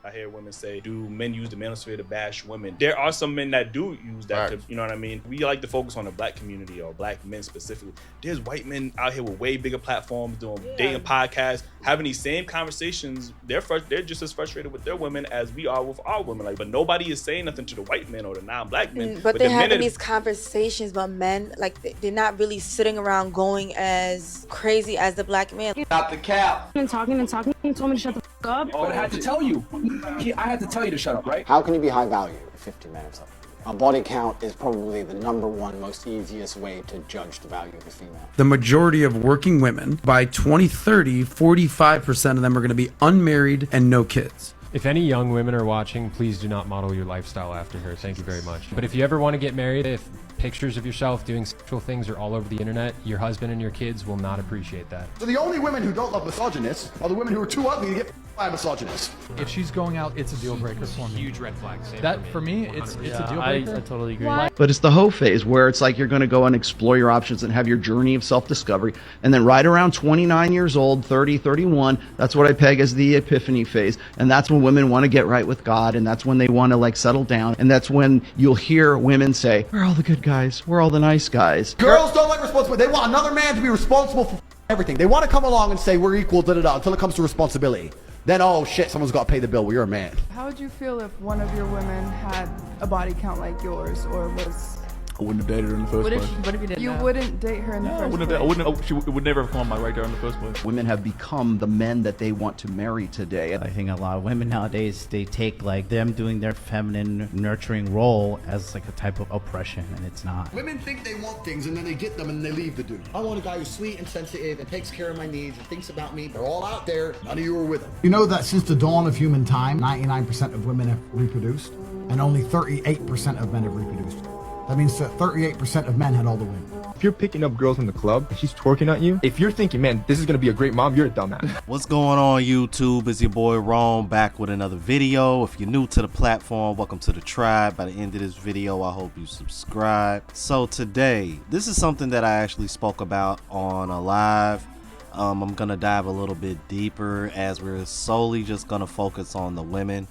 I hear women say, do men use the manosphere to bash women? There are some men that do use that to, you know what I mean? We like to focus on the black community or black men specifically. There's white men out here with way bigger platforms doing dating podcasts, having these same conversations. They're just as frustrated with their women as we are with our women. Like, but nobody is saying nothing to the white men or the non-black men. But they're having these conversations, but men, like, they're not really sitting around going as crazy as the black man. Not the cap. And talking, he told me to shut the fuck up. But I had to tell you. I had to tell you to shut up, right? How can you be high value for 50 minutes of it? A body count is probably the #1 most easiest way to judge the value of a female. The majority of working women, by 2030, 45% of them are going to be unmarried and no kids. If any young women are watching, please do not model your lifestyle after her. Thank you very much. But if you ever want to get married, if pictures of yourself doing sexual things are all over the internet, your husband and your kids will not appreciate that. So the only women who don't love misogynists are the women who are too ugly to get by a misogynist. If she's going out, it's a deal breaker for me. Huge red flag. That for me, it's a deal breaker. I totally agree. But it's the hoe phase where it's like you're going to go and explore your options and have your journey of self-discovery. And then right around 29 years old, 30, 31, that's what I peg as the epiphany phase. And that's when women want to get right with God. And that's when they want to like settle down. And that's when you'll hear women say, we're all the good guys. We're all the nice guys. Girls don't like responsibility. They want another man to be responsible for everything. They want to come along and say we're equal, until it comes to responsibility. Then, oh shit, someone's got to pay the bill. Well, you're a man. How would you feel if one of your women had a body count like yours, or was... I wouldn't have dated her in the first place. What if you didn't? You wouldn't date her in the first place? She would never have come on my radar in the first place. Women have become the men that they want to marry today. I think a lot of women nowadays, they take like them doing their feminine nurturing role as like a type of oppression, and it's not. Women think they want things and then they get them and they leave the dude. I want a guy who's sweet and sensitive and takes care of my needs and thinks about me. They're all out there. None of you are with them. You know that since the dawn of human time, 99% of women have reproduced and only 38% of men have reproduced. That means that 38% of men had all the women. If you're picking up girls in the club and she's twerking at you, if you're thinking, man, this is going to be a great mom, you're a dumbass. What's going on, YouTube? It's your boy Rome back with another video. If you're new to the platform, welcome to the tribe. By the end of this video, I hope you subscribe. So today, this is something that I actually spoke about on a live. I'm going to dive a little bit deeper as we're solely just going to focus on the women.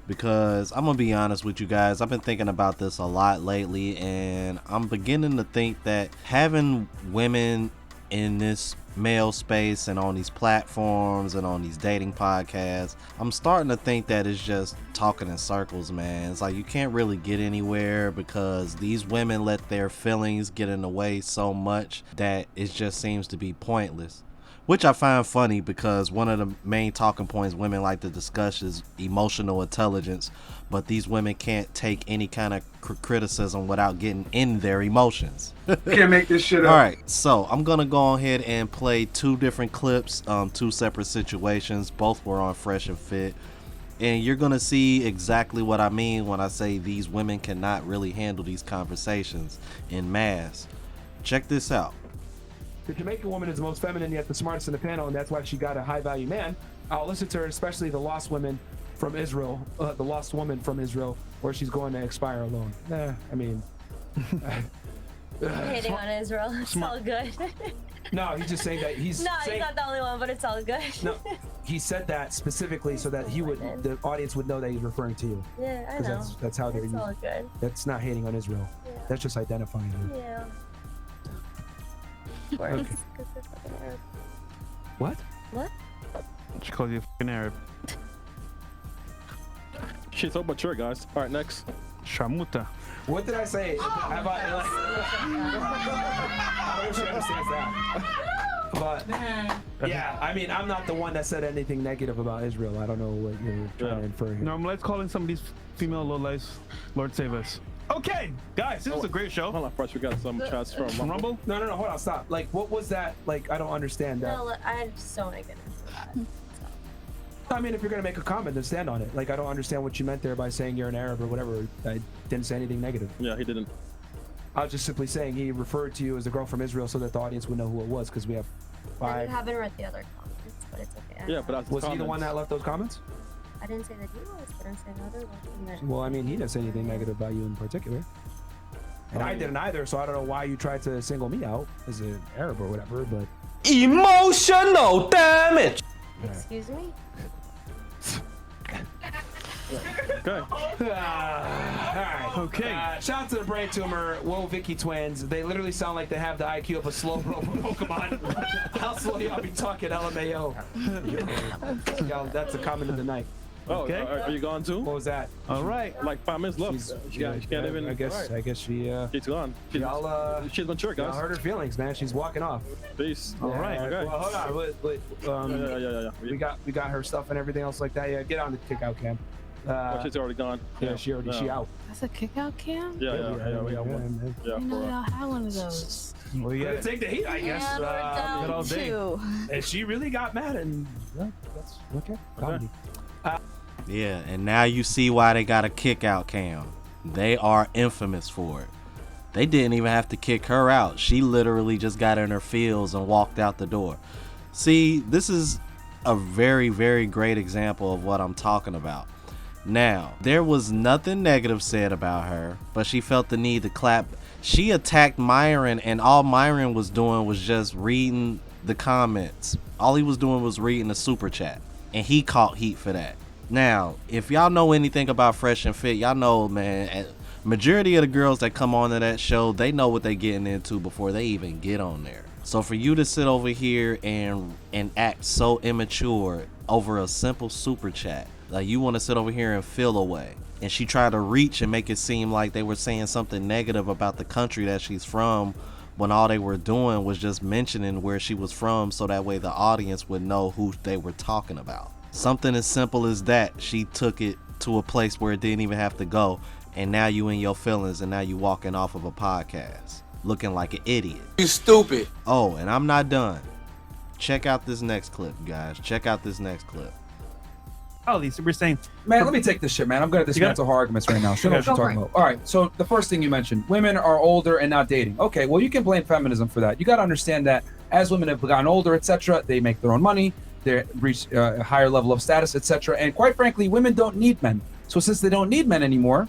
Because I'm gonna be honest with you guys, I've been thinking about this a lot lately, and I'm beginning to think that having women in this male space and on these platforms and on these dating podcasts, I'm starting to think that it's just talking in circles, man. It's like you can't really get anywhere because these women let their feelings get in the way so much that it just seems to be pointless. Which I find funny because one of the main talking points women like to discuss is emotional intelligence, but these women can't take any kind of criticism without getting in their emotions. Can't make this shit up. Alright, so I'm gonna go ahead and play two different clips, two separate situations. Both were on Fresh and Fit. And you're gonna see exactly what I mean when I say these women cannot really handle these conversations in mass. Check this out. The Jamaican woman is the most feminine yet the smartest in the panel, and that's why she got a high-value man. I'll listen to her, especially the lost women from Israel, the lost woman from Israel, where she's going to expire alone. I mean... Hating on Israel, it's all good. No, he's just saying that he's... No, he's not the only one, but it's all good. No, he said that specifically so that the audience would know that he's referring to you. Yeah, I know. That's how they're using. It's all good. That's not hating on Israel. Yeah. That's just identifying you. Yeah. Okay. What? What? She calls you a fucking Arab. She's so mature, guys. All right, next. Shamuta. What did I say? Have I don't know if she understands that. But yeah, I mean, I'm not the one that said anything negative about Israel. I don't know what you're trying to infer here. No, let's call in some of these female lowlifes. Lord save us. Okay, guys, this was a great show. Hold on, first we got some chats from Rumble. No, hold on, stop. Like, what was that? Like, I don't understand that. No, I just don't want to get into that. I mean, if you're gonna make a comment, then stand on it. Like, I don't understand what you meant there by saying you're an Arab or whatever. I didn't say anything negative. Yeah, he didn't. I was just simply saying he referred to you as the girl from Israel so that the audience would know who it was, because we have 5. You haven't read the other comments, but it's okay. Yeah, but was he the one that left those comments? I didn't say that he was, but I'm saying other ones. Well, I mean, he didn't say anything negative about you in particular. And I didn't either, so I don't know why you tried to single me out as an Arab or whatever, but... Emotional damage! Excuse me? Okay. All right. Okay. Shout out to the brain tumor, Whoa Vicky twins. They literally sound like they have the IQ of a Slowbro Pokemon. How slow y'all be talking, LMAO? Y'all, that's a comment of the night. Oh, okay. Are you gone too? What was that? All right. Like 5 minutes left. She can't even. I guess she. She's gone. She's on church, guys. Y'all hurt her feelings, man. She's walking off. Peace. All right. Okay. Well, hold on. Yeah. We got her stuff and everything else like that. Yeah, get on the kick out cam. She's already gone. Yeah, she out. That's a kick out cam? Yeah, we got one. I didn't know y'all had one of those. Well, you gotta take the heat, I guess. Yeah, all day. And she really got mad, and that's okay. Comedy. Yeah, and now you see why they got a kick out cam. They are infamous for it. They didn't even have to kick her out. She literally just got in her feels and walked out the door. See, this is a very, very great example of what I'm talking about. Now, there was nothing negative said about her, but she felt the need to clap. She attacked Myron, and all Myron was doing was just reading the comments. All he was doing was reading the super chat, and he caught heat for that. Now, if y'all know anything about Fresh and Fit, y'all know, man, majority of the girls that come on to that show, they know what they getting into before they even get on there. So for you to sit over here and act so immature over a simple super chat, like you want to sit over here and feel away. And she tried to reach and make it seem like they were saying something negative about the country that she's from, when all they were doing was just mentioning where she was from, so that way the audience would know who they were talking about. Something as simple as that, she took it to a place where it didn't even have to go, and now you in your feelings, and now you walking off of a podcast looking like an idiot. You stupid. Oh, and I'm not done. Check out this next clip, guys. Check out this next clip. Oh, Lisa, we're saying, man, let me take this shit, man. I'm good at this mental her arguments right now. Show me what you're talking about. All right, so the first thing you mentioned, women are older and not dating. Okay, well, you can blame feminism for that. You got to understand that as women have gotten older, etc., they make their own money, they reach a higher level of status, etc. And quite frankly, women don't need men. So since they don't need men anymore,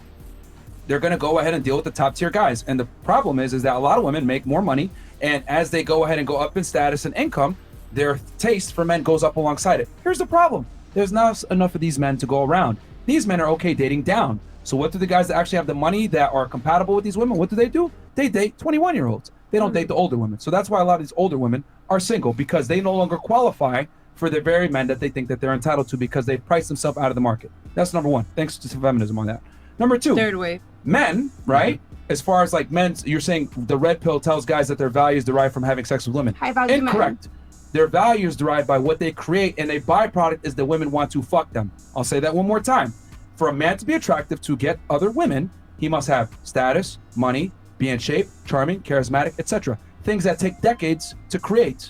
they're going to go ahead and deal with the top tier guys. And the problem is that a lot of women make more money, and as they go ahead and go up in status and income, their taste for men goes up alongside it. Here's the problem. There's not enough of these men to go around. These men are okay dating down. So what do the guys that actually have the money that are compatible with these women, what do? They date 21-year-olds. They don't date the older women. So that's why a lot of these older women are single, because they no longer qualify for the very men that they think that they're entitled to, because they've priced themselves out of the market. That's number one. Thanks to feminism on that. Number two, third wave. Men, right? As far as like men, you're saying the red pill tells guys that their values derive from having sex with women. High value men. Incorrect. Their values derived by what they create, and a byproduct is that women want to fuck them. I'll say that one more time. For a man to be attractive to get other women, he must have status, money, be in shape, charming, charismatic, etc. Things that take decades to create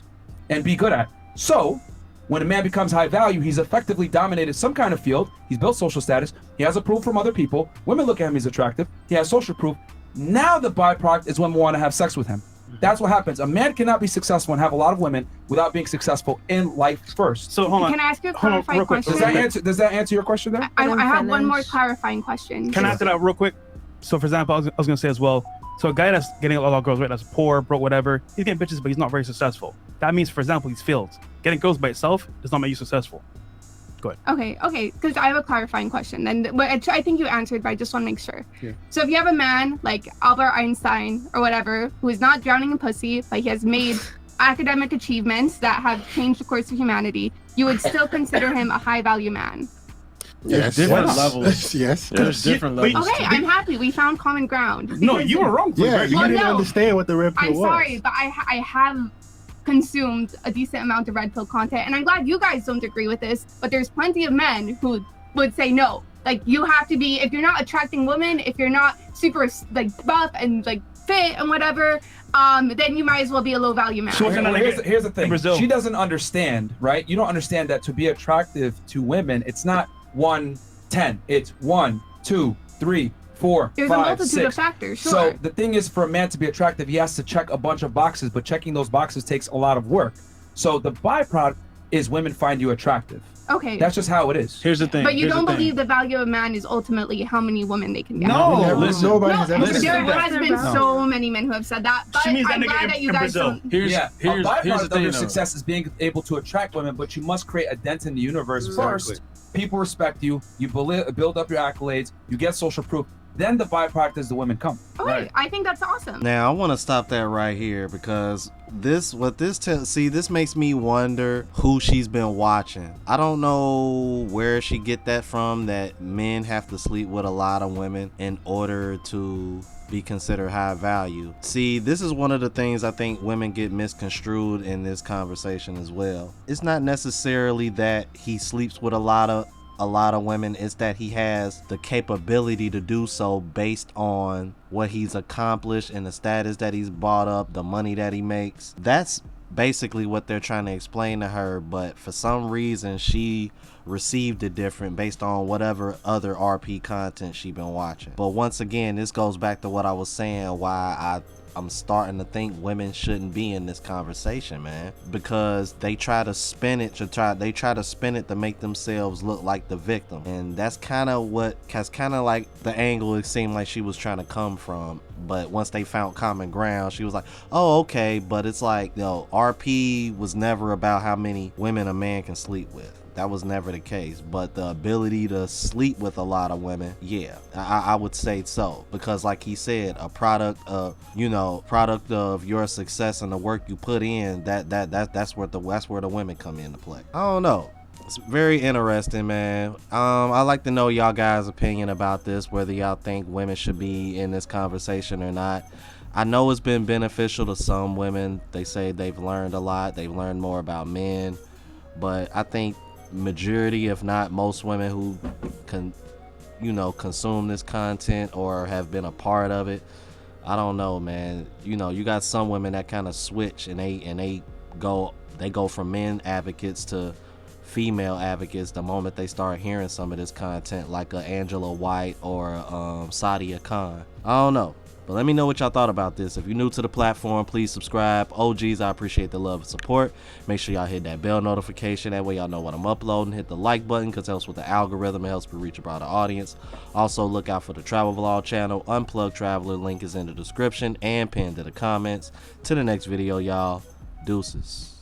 and be good at. So, when a man becomes high value, he's effectively dominated some kind of field. He's built social status. He has approval from other people. Women look at him, he's attractive. He has social proof. Now the byproduct is women want to have sex with him. That's what happens. A man cannot be successful and have a lot of women without being successful in life first. So hold on. Can I ask you a clarifying question? Does that answer your question there? I have one more clarifying question. Can I answer that real quick? So for example, I was going to say as well, so a guy that's getting a lot of girls, right, that's poor, broke, whatever, he's getting bitches, but he's not very successful. That means, for example, he's failed. Getting girls by itself does not make you successful. Go ahead. Okay, because I have a clarifying question. And I think you answered, but I just want to make sure. Yeah. So if you have a man like Albert Einstein or whatever, who is not drowning in pussy, but he has made academic achievements that have changed the course of humanity, you would still consider him a high value man? Yes. Different levels. Yes. There's different levels. Okay, I'm happy. We found common ground. No, you were wrong. Yeah, you didn't understand what the red pill I'm was. sorry, but I have consumed a decent amount of red pill content, and I'm glad you guys don't agree with this, but there's plenty of men who would say no. Like, you have to be, if you're not attracting women, if you're not super like buff and like fit and whatever, then you might as well be a low value man. So here's the thing. She doesn't understand, right? You don't understand that to be attractive to women, it's not 1-10. It's 1, 2, 3, 4, There's 5, a multitude 6. of factors, sure. So the thing is, for a man to be attractive, he has to check a bunch of boxes, but checking those boxes takes a lot of work. So the byproduct is women find you attractive. Okay. That's just how it is. Here's the thing. But you don't believe the value of a man is ultimately how many women they can get. No, listen. nobody has ever There said that. has been so many men who have said that. But She means that I'm nigga glad in- that you in guys Brazil. don't. Here's a the byproduct of thing, your though. success is being able to attract women, but you must create a dent in the universe Exactly. first. People respect you. You build up your accolades. You get social proof. Then the byproduct is the women come. Okay, I think that's awesome. Now I want to stop that right here because this makes me wonder who she's been watching. I don't know where she get that from, that men have to sleep with a lot of women in order to be considered high value. See, this is one of the things I think women get misconstrued in this conversation as well. It's not necessarily that he sleeps with a lot of women, is that he has the capability to do so based on what he's accomplished and the status that he's brought up, the money that he makes. That's basically what they're trying to explain to her, but for some reason she received it different based on whatever other RP content she been watching. But once again, this goes back to what I was saying, why I'm starting to think women shouldn't be in this conversation, man, because they try to spin it to make themselves look like the victim, and that's kind of like the angle it seemed like she was trying to come from. But once they found common ground, she was like, oh, okay. But it's like, RP was never about how many women a man can sleep with. That was never the case. But the ability to sleep with a lot of women, yeah, I would say so. Because like he said, a product of your success and the work you put in, that's where the women come into play. I don't know. It's very interesting, man. I'd like to know y'all guys' opinion about this, whether y'all think women should be in this conversation or not. I know it's been beneficial to some women. They say they've learned a lot. They've learned more about men. But I think majority, if not most women who consume this content or have been a part of it, I don't know, man. You got some women that kind of switch and they go from men advocates to female advocates the moment they start hearing some of this content, like a Angela White or Sadia Khan. I don't know. But let me know what y'all thought about this. If you're new to the platform, please subscribe. OGs, I appreciate the love and support. Make sure y'all hit that bell notification. That way y'all know when I'm uploading. Hit the like button because it helps with the algorithm. It helps me reach a broader audience. Also, look out for the travel vlog channel. Unplugged Traveler link is in the description and pinned to the comments. To the next video, y'all. Deuces.